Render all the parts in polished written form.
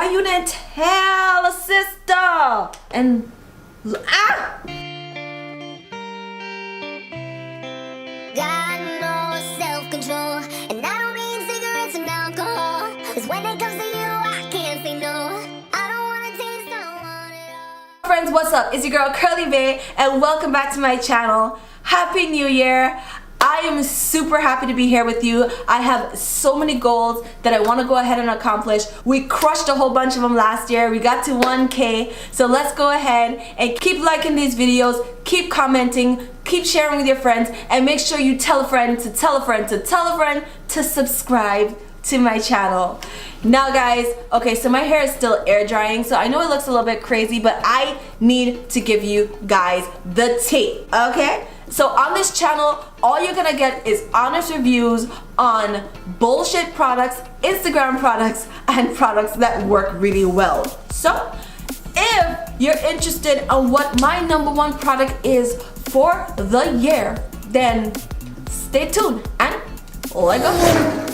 Why you didn't tell, sister? And Got no self-control, and I don't mean cigarettes and alcohol. 'Cause when it comes to you, I can't say no. I don't wanna taste, I don't want it all. friends, what's up? It's your girl CurlyBae, and welcome back to my channel. Happy New Year! I am super happy to be here with you. I have so many goals that I want to go ahead and accomplish. We crushed a whole bunch of them last year. We got to 1K. So let's go ahead and keep liking these videos, keep commenting, keep sharing with your friends, and make sure you tell a friend to tell a friend to tell a friend to subscribe to my channel. Now guys, okay, so my hair is still air drying, so I know it looks a little bit crazy, but I need to give you guys the tea, okay? So on this channel, all you're gonna get is honest reviews on bullshit products, Instagram products, and products that work really well. So if you're interested in what my #1 product is for the year, then stay tuned and let's go.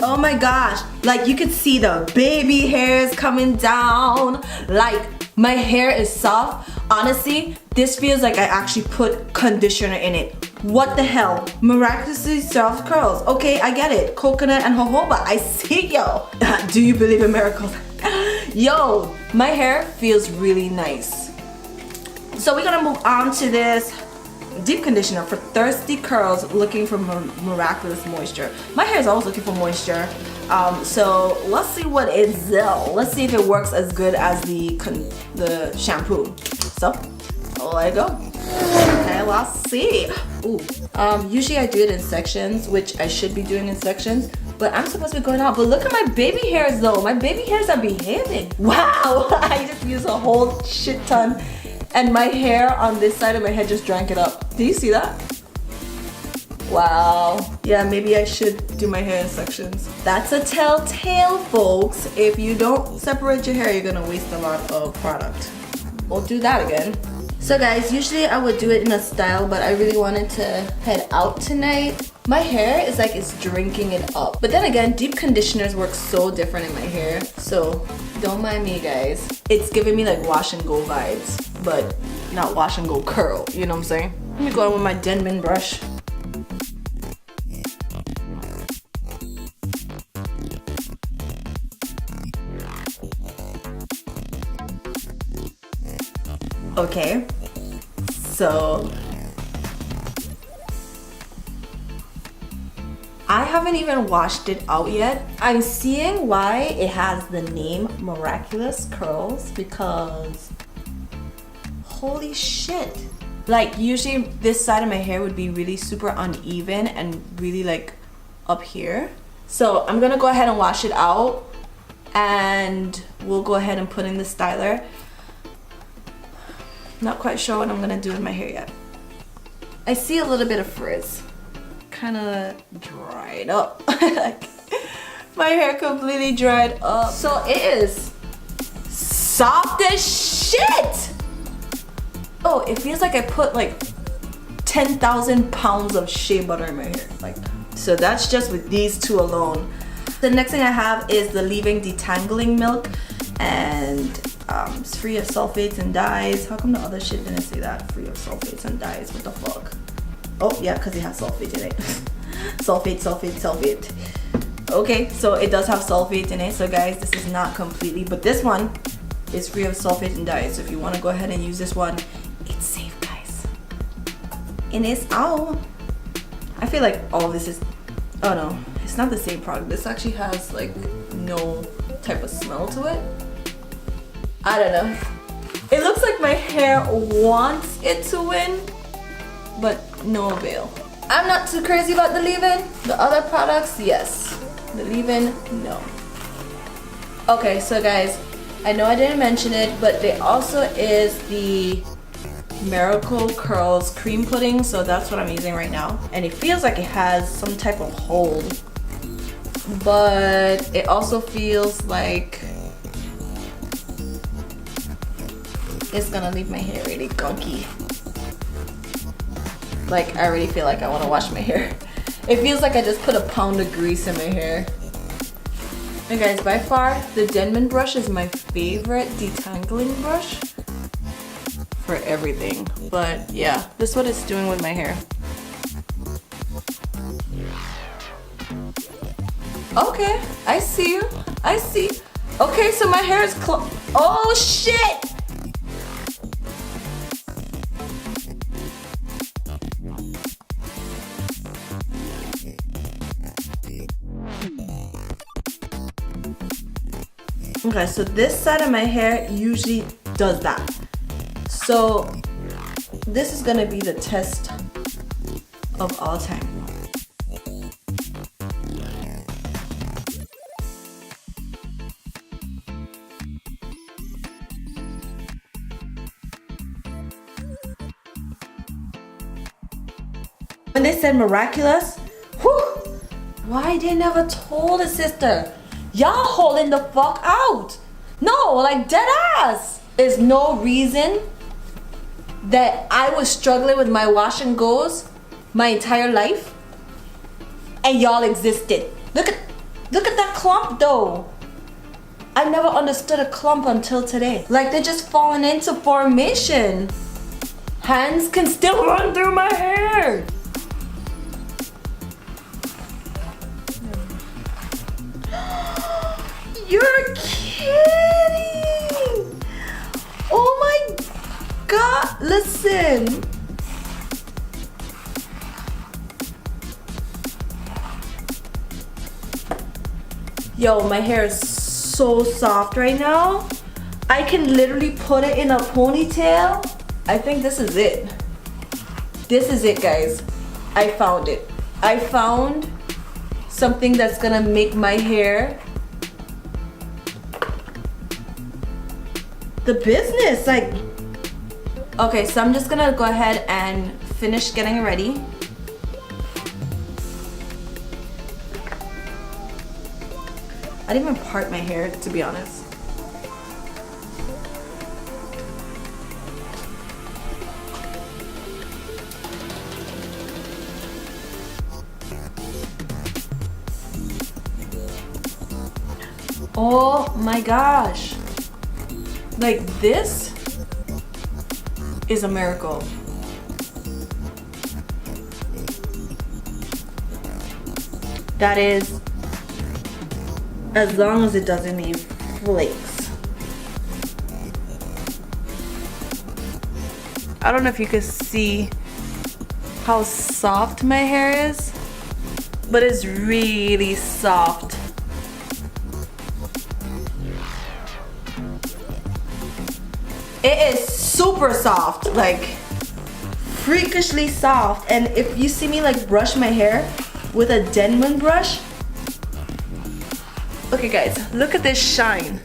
Oh my gosh, like you could see the baby hairs coming down. Like my hair is soft. Honestly, this feels like I actually put conditioner in it. What the hell? Miraculously soft curls. Okay, I get it. Coconut and jojoba. I see, yo. Do you believe in miracles? Yo, my hair feels really nice. So we're gonna move on to this deep conditioner for thirsty curls looking for miraculous moisture. My hair is always looking for moisture, so let's see what it's let's see if it works as good as the shampoo. So let it go. Okay, let's see. Ooh, usually I do it in sections, which I should be doing in sections, but I'm supposed to be going out. But look at my baby hairs though. My baby hairs are behaving. Wow, I just used a whole shit ton. And my hair on this side of my head just drank it up. Do you see that? Wow. Yeah, maybe I should do my hair in sections. That's a telltale, folks. If you don't separate your hair, you're gonna waste a lot of product. We'll do that again. So guys, usually I would do it in a style, but I really wanted to head out tonight. My hair is like it's drinking it up. But then again, deep conditioners work so different in my hair. So don't mind me, guys. It's giving me like wash and go vibes, but not wash and go curl, you know what I'm saying? Let me go in with my Denman brush. Okay, so I haven't even washed it out yet. I'm seeing why it has the name Miraculous Curls, because holy shit. Like usually this side of my hair would be really super uneven and really like up here. So I'm gonna go ahead and wash it out and we'll go ahead and put in the styler. Not quite sure what I'm gonna do with my hair yet. I see a little bit of frizz. Kinda dried up. Like, my hair completely dried up. So it is soft as shit! Oh, it feels like I put like 10,000 pounds of shea butter in my hair. Like, so that's just with these two alone. The next thing I have is the leave-in detangling milk, and it's free of sulfates and dyes. How come the other shit didn't say that? Free of sulfates and dyes, what the fuck? Oh yeah, because it has sulfate in it. Sulfate, sulfate, sulfate. Okay, so it does have sulfate in it. So guys, this is not completely, but this one is free of sulfate and dyes. So if you want to go ahead and use this one, it's safe, guys. And it's all. I feel like all this is, oh no, it's not the same product. This actually has like no type of smell to it. I don't know. It looks like my hair wants it to win, but no avail. I'm not too crazy about the leave-in. The other products, yes. The leave-in, no. Okay, so guys, I know I didn't mention it, but there also is the Miracle Curls cream pudding, so that's what I'm using right now. And it feels like it has some type of hold, but it also feels like it's gonna leave my hair really gunky. Like, I already feel like I want to wash my hair. It feels like I just put a pound of grease in my hair. And guys, by far, the Denman brush is my favorite detangling brush for everything. But yeah, this is what it's doing with my hair. Okay, I see you. I see. Okay, so my hair is oh shit! Okay, so this side of my hair usually does that. So this is gonna be the test of all time. When they said miraculous, whew, why they never told a sister? Y'all holding the fuck out. No, like dead ass. There's no reason that I was struggling with my wash and goes my entire life and y'all existed. Look at that clump though. I never understood a clump until today. Like they're just falling into formation. Hands can still run through my hair. You're kidding! Oh my god, listen. Yo, my hair is so soft right now. I can literally put it in a ponytail. I think this is it. This is it, guys. I found it. I found something that's gonna make my hair the business. Like, okay, so I'm just gonna go ahead and finish getting ready. I didn't even part my hair, to be honest. Oh my gosh. Like, this is a miracle. That is, as long as it doesn't leave flakes. I don't know if you can see how soft my hair is, but it's really soft. It is super soft, like freakishly soft. And if you see me like brush my hair with a Denman brush, okay guys, look at this shine.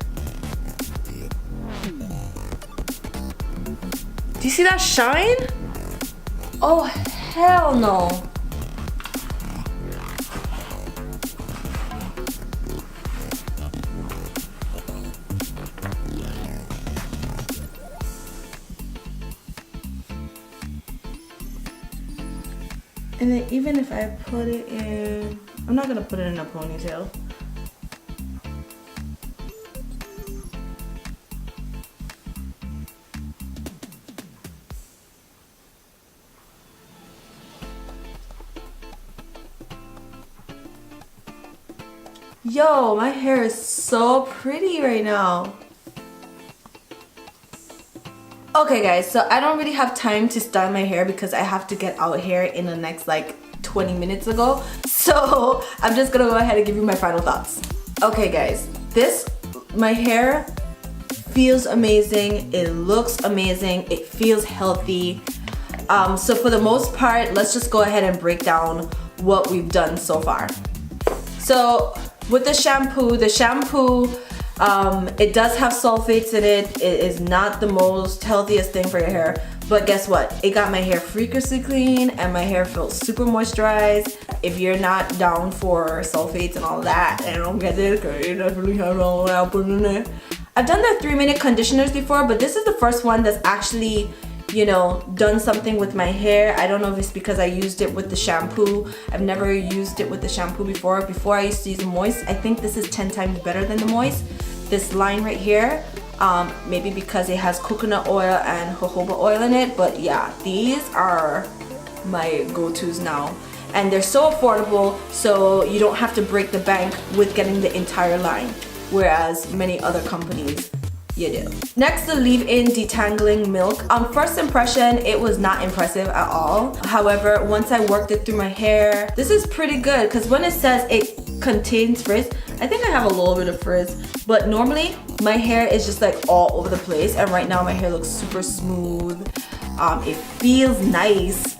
Do you see that shine? Oh hell no. And then even if I put it in, I'm not gonna put it in a ponytail. Yo, my hair is so pretty right now. Okay guys, so I don't really have time to style my hair because I have to get out here in the next like 20 minutes ago. So I'm just gonna go ahead and give you my final thoughts. Okay guys, my hair feels amazing, it looks amazing, it feels healthy. So for the most part, let's just go ahead and break down what we've done so far. So with the shampoo, it does have sulfates in it. It is not the most healthiest thing for your hair, But guess what? It got my hair freakishly clean and my hair feels super moisturized. If you're not down for sulfates and all that, and I don't get it, because you definitely have all that put in there. I've done the 3-minute conditioners before, but this is the first one that's actually, you know, done something with my hair. I don't know if it's because I used it with the shampoo. I've never used it with the shampoo before. Before I used to use moist. I think this is 10 times better than the moist. This line right here, maybe because it has coconut oil and jojoba oil in it, but yeah, these are my go-tos now. And they're so affordable, so you don't have to break the bank with getting the entire line, whereas many other companies you do. Next, the leave-in detangling milk. On first impression, it was not impressive at all. However, once I worked it through my hair, this is pretty good, because when it says it contains frizz, I think I have a little bit of frizz, but normally my hair is just like all over the place, and right now my hair looks super smooth. It feels nice,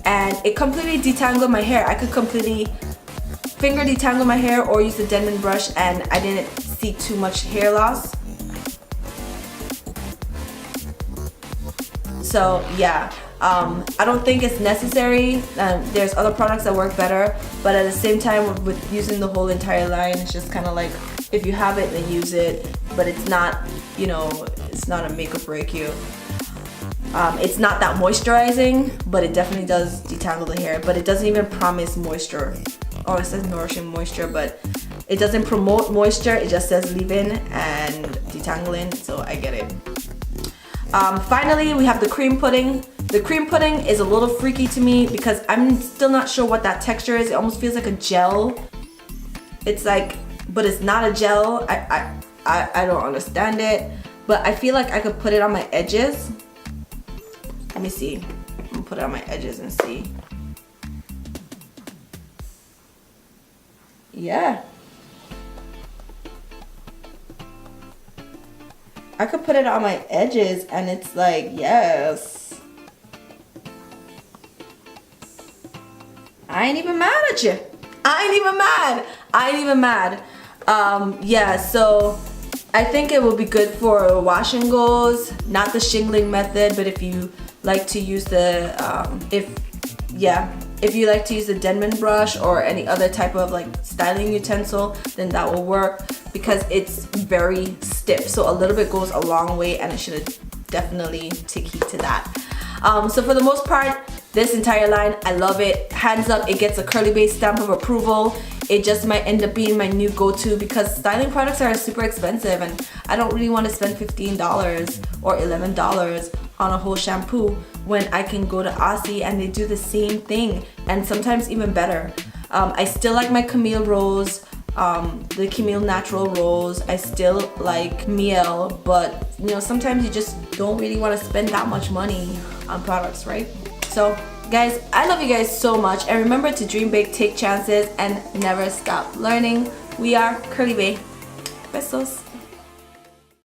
and it completely detangled my hair. I could completely finger detangle my hair or use the Denman brush, and I didn't see too much hair loss. So yeah, I don't think it's necessary. There's other products that work better, but at the same time, with using the whole entire line, it's just kind of like, if you have it, then use it, but it's not, you know, it's not a make or break you. It's not that moisturizing, but it definitely does detangle the hair, but it doesn't even promise moisture. Oh, it says nourishing moisture, but it doesn't promote moisture. It just says leave-in and detangling, so I get it. Finally, we have the cream pudding. The cream pudding is a little freaky to me because I'm still not sure what that texture is. It almost feels like a gel. It's like, but it's not a gel. I don't understand it, but I feel like I could put it on my edges. Let me see. I'm gonna put it on my edges and see. Yeah. I could put it on my edges and it's like, yes. I ain't even mad at you. I ain't even mad. I ain't even mad. Yeah, so I think it will be good for wash and goes, not the shingling method, but if you like to use the, if you like to use the Denman brush or any other type of like styling utensil, then that will work because it's very stiff. So a little bit goes a long way, and I should definitely take heed to that. So for the most part, this entire line, I love it. Hands up, it gets a CurlyBae stamp of approval. It just might end up being my new go-to because styling products are super expensive, and I don't really want to spend $15 or $11 on a whole shampoo when I can go to Aussie and they do the same thing, and sometimes even better. I still like my Camille Rose, the Camille Natural Rose. I still like Miel, but you know, sometimes you just don't really want to spend that much money on products, right? So guys, I love you guys so much, and remember to dream big, take chances, and never stop learning. We are CurlyBae. Besos.